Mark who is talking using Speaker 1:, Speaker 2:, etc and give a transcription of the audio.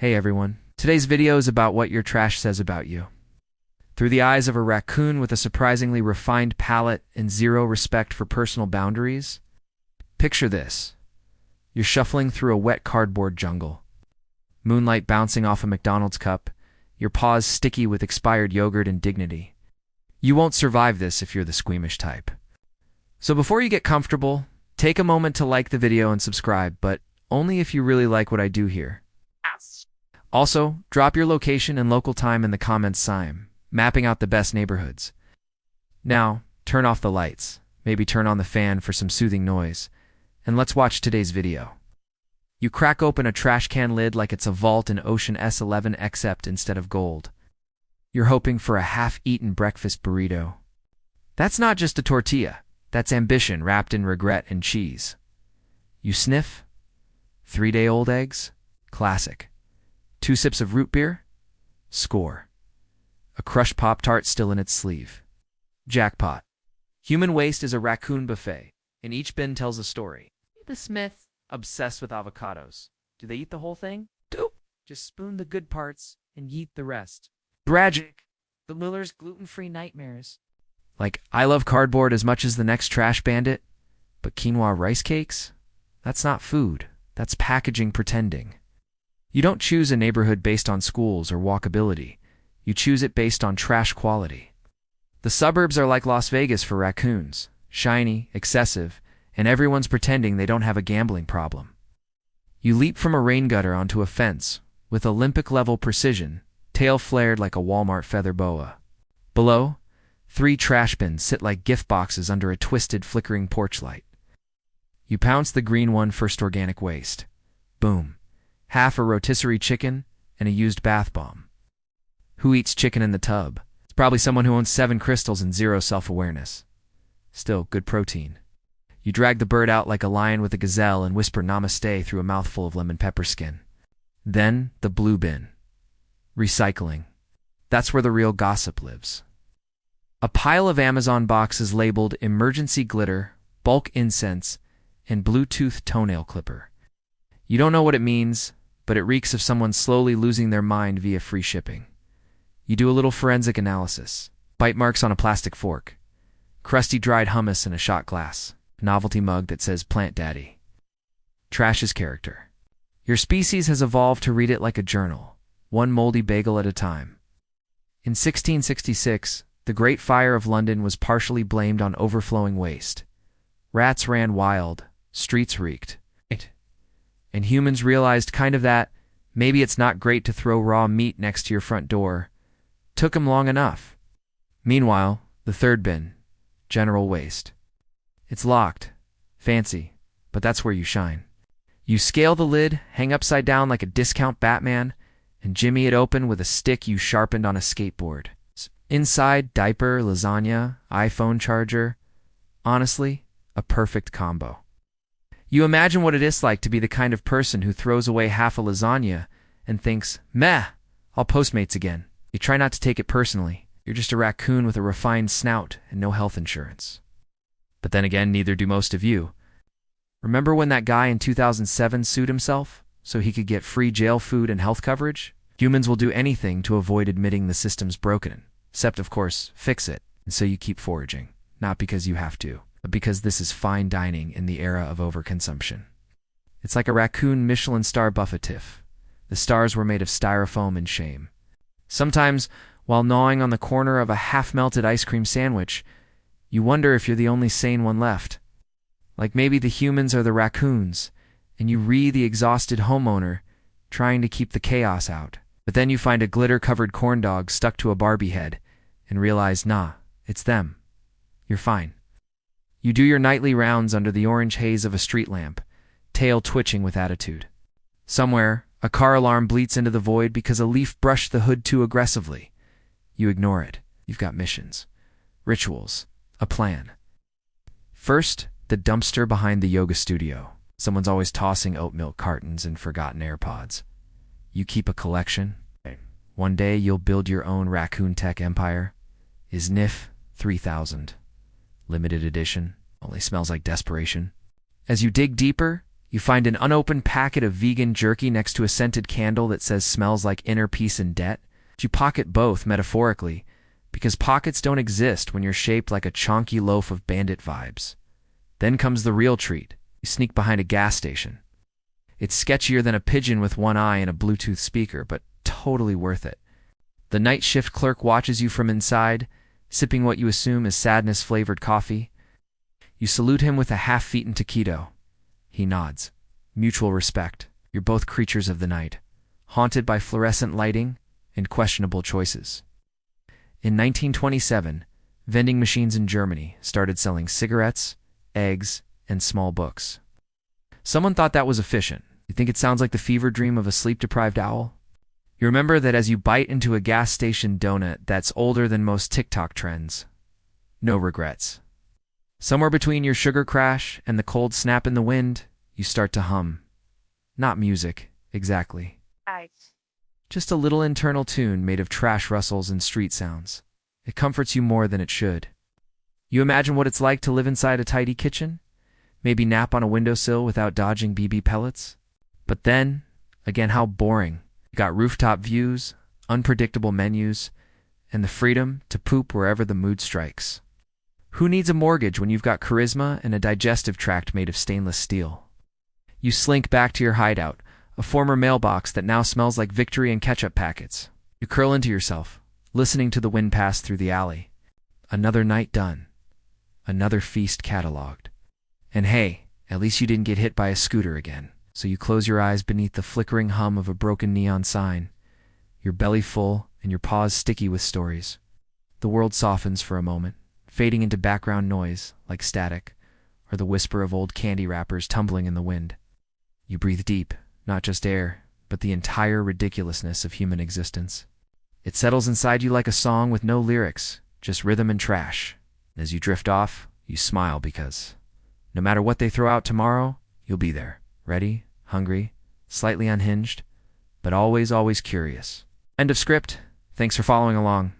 Speaker 1: Hey everyone, today's video is about what your trash says about you. Through the eyes of a raccoon with a surprisingly refined palate and zero respect for personal boundaries, picture this. You're shuffling through a wet cardboard jungle. Moonlight bouncing off a McDonald's cup, your paws sticky with expired yogurt and dignity. You won't survive this if you're the squeamish type. So before you get comfortable, take a moment to like the video and subscribe, but only if you really like what I do here. Also, drop your location and local time in the comments sign, mapping out the best neighborhoods. Now, turn off the lights, maybe turn on the fan for some soothing noise, and let's watch today's video. You crack open a trash can lid like it's a vault in Ocean S11 except instead of gold. You're hoping for a half-eaten breakfast burrito. That's not just a tortilla, that's ambition wrapped in regret and cheese. You sniff? 3-day-old eggs? Classic. 2 sips of root beer? Score. A crushed Pop-Tart still in its sleeve. Jackpot. Human waste is a raccoon buffet, and each bin tells a story. The Smith, obsessed with avocados. Do they eat the whole thing? Dope. Just spoon the good parts and yeet the rest. Tragic. The Miller's gluten-free nightmares. Like, I love cardboard as much as the next trash bandit, but quinoa rice cakes? That's not food. That's packaging pretending. You don't choose a neighborhood based on schools or walkability. You choose it based on trash quality. The suburbs are like Las Vegas for raccoons. Shiny, excessive, and everyone's pretending they don't have a gambling problem. You leap from a rain gutter onto a fence with Olympic-level precision, tail flared like a Walmart feather boa. Below, 3 trash bins sit like gift boxes under a twisted, flickering porch light. You pounce the green one first organic waste. Boom. Half a rotisserie chicken and a used bath bomb. Who eats chicken in the tub? It's probably someone who owns 7 crystals and 0 self-awareness. Still, good protein. You drag the bird out like a lion with a gazelle and whisper namaste through a mouthful of lemon pepper skin. Then, the blue bin. Recycling. That's where the real gossip lives. A pile of Amazon boxes labeled emergency glitter, bulk incense, and Bluetooth toenail clipper. You don't know what it means, but it reeks of someone slowly losing their mind via free shipping. You do a little forensic analysis. Bite marks on a plastic fork. Crusty dried hummus in a shot glass. A novelty mug that says Plant Daddy. Trash is character. Your species has evolved to read it like a journal, one moldy bagel at a time. In 1666, the Great Fire of London was partially blamed on overflowing waste. Rats ran wild, streets reeked. And humans realized kind of that maybe it's not great to throw raw meat next to your front door. Took 'em long enough. Meanwhile, the third bin, general waste. It's locked. Fancy, but that's where you shine. You scale the lid, hang upside down like a discount Batman, and jimmy it open with a stick you sharpened on a skateboard. Inside, diaper, lasagna, iPhone charger. Honestly, a perfect combo. You imagine what it is like to be the kind of person who throws away half a lasagna and thinks, meh, I'll Postmates again. You try not to take it personally. You're just a raccoon with a refined snout and no health insurance. But then again, neither do most of you. Remember when that guy in 2007 sued himself so he could get free jail food and health coverage? Humans will do anything to avoid admitting the system's broken, except, of course, fix it. And so you keep foraging, not because you have to, but because this is fine dining in the era of overconsumption. It's like a raccoon Michelin star buffet tiff. The stars were made of styrofoam and shame. Sometimes, while gnawing on the corner of a half-melted ice cream sandwich, you wonder if you're the only sane one left. Like maybe the humans are the raccoons, and you the exhausted homeowner, trying to keep the chaos out. But then you find a glitter-covered corn dog stuck to a Barbie head, and realize, nah, it's them. You're fine. You do your nightly rounds under the orange haze of a street lamp, tail twitching with attitude. Somewhere, a car alarm bleats into the void because a leaf brushed the hood too aggressively. You ignore it. You've got missions, rituals, a plan. First, the dumpster behind the yoga studio. Someone's always tossing oat milk cartons and forgotten AirPods. You keep a collection. One day you'll build your own raccoon tech empire. Is NIF 3000. Limited edition. Only smells like desperation. As you dig deeper, You find an unopened packet of vegan jerky next to a scented candle that says smells like inner peace and debt. You pocket both, metaphorically, because pockets don't exist when you're shaped like a chonky loaf of bandit vibes. Then comes the real treat. You sneak behind a gas station. It's sketchier than a pigeon with one eye and a Bluetooth speaker, but totally worth it. The night shift clerk watches you from inside, sipping what you assume is sadness-flavored coffee. You salute him with a half-eaten taquito. He nods. Mutual respect. You're both creatures of the night, haunted by fluorescent lighting and questionable choices. In 1927, vending machines in Germany started selling cigarettes, eggs, and small books. Someone thought that was efficient. You think it sounds like the fever dream of a sleep-deprived owl? You remember that as you bite into a gas station donut that's older than most TikTok trends. No regrets. Somewhere between your sugar crash and the cold snap in the wind, you start to hum. Not music, exactly. Just a little internal tune made of trash rustles and street sounds. It comforts you more than it should. You imagine what it's like to live inside a tidy kitchen? Maybe nap on a windowsill without dodging BB pellets? But then, again, how boring. You got rooftop views, unpredictable menus, and the freedom to poop wherever the mood strikes. Who needs a mortgage when you've got charisma and a digestive tract made of stainless steel? You slink back to your hideout, a former mailbox that now smells like victory and ketchup packets. You curl into yourself, listening to the wind pass through the alley. Another night done. Another feast cataloged. And hey, at least you didn't get hit by a scooter again. So you close your eyes beneath the flickering hum of a broken neon sign, your belly full and your paws sticky with stories. The world softens for a moment, fading into background noise like static, or the whisper of old candy wrappers tumbling in the wind. You breathe deep, not just air, but the entire ridiculousness of human existence. It settles inside you like a song with no lyrics, just rhythm and trash. As you drift off, you smile because, no matter what they throw out tomorrow, you'll be there, ready, hungry, slightly unhinged, but always, always curious. End of script. Thanks for following along.